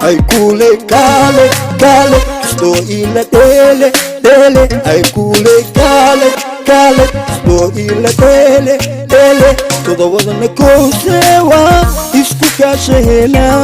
Ay kule kale kale sto ila tele tele. Ay kule kale kale sto ila tele tele. Todo wadana kosewa isku kashena.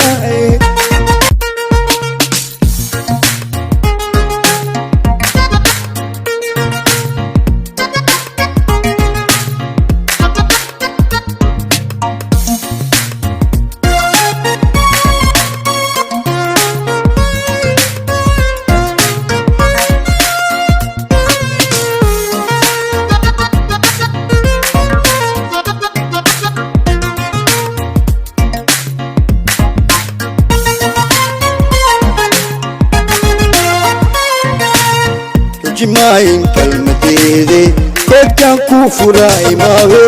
Tajimain kalmatede kedkan kufura imawe.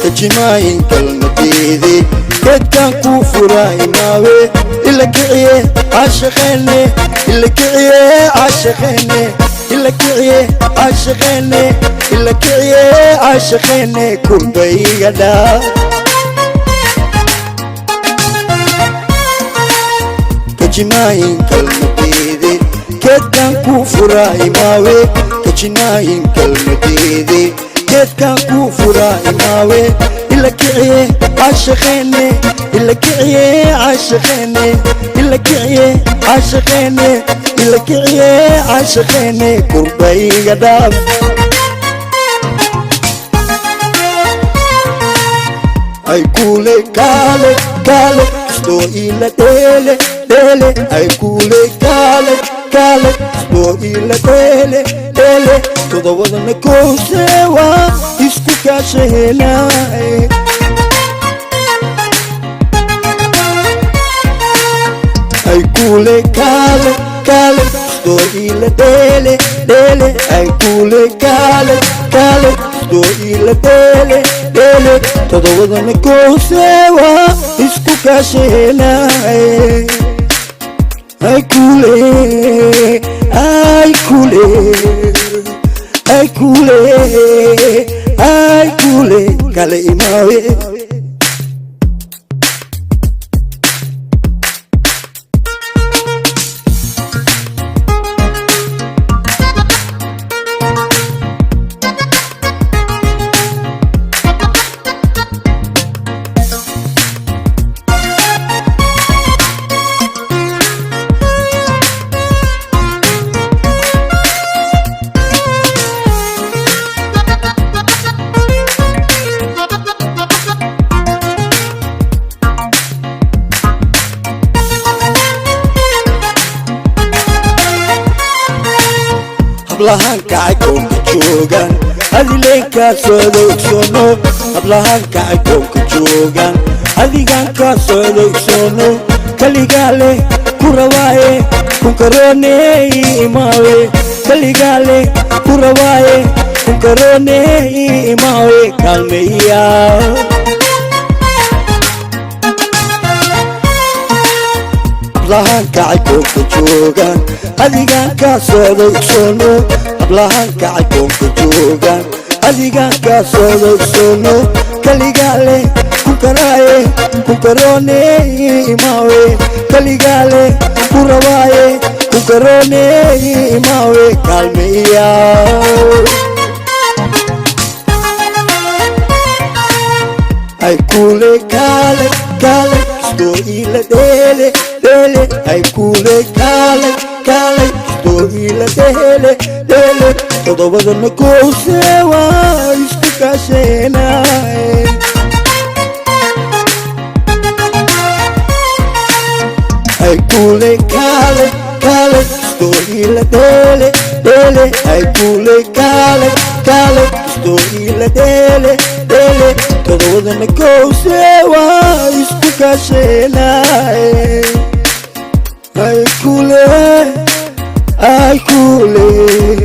Tajimain kalmatede kedkan kufura imawe. Ila kiye ashqene ila kiye ashqene ila kiye ashqene ila kiye ashqene kulbaygada. Tajimain kalmatede kedkan kufura imawe. Tajimain kalmatede kedkan kufura imawe. Ila kiye ashqene ila kiye ashqene ila kiye ashqene ila kiye ashqene kurbaygada. Ay kule kale kale sto ila tele tele. Ay kule kale kale sto ila tele tele. Todo wadana kosewa isku kashena. Ay kule kale kale sto ila tele tele. Ay kule kale kale sto ila tele tele. Todo wadana kosewa isku kashena. Ay kule ay kule ay kule ay kule kale imawe. Hablahan kacay koonka joogan adileen kaa soo adeegsono. Hablahan kacay koonka joogan adigaan kaa soo adeegsono. Kaligaa leh ku rawaaye kunkaroone imaawe. Kaligaa leh ku rawaaye kunkaroone imaawe kaalmeeya. Hablahan kacay koonka joogan adigaan kaa soo adeegsono. Hablahan kacay koonka joogan adigaan kaa soo adeegsono. Kaligaa leh kunkaraaye kunkaroone imaawe. Kaligaa leh ku rawaaye kunkaroone imaawe kaalmeeya. Ay kule kale kale sto ila tele tele. Ay kule kale kale sto ila tele tele. Todo wadana kosewa isku kashena. Ay kule kale kale sto ila tele tele. Ay kule kale kale sto ila tele tele. Todo wadana kosewa isku kashena. Ay kule ay kule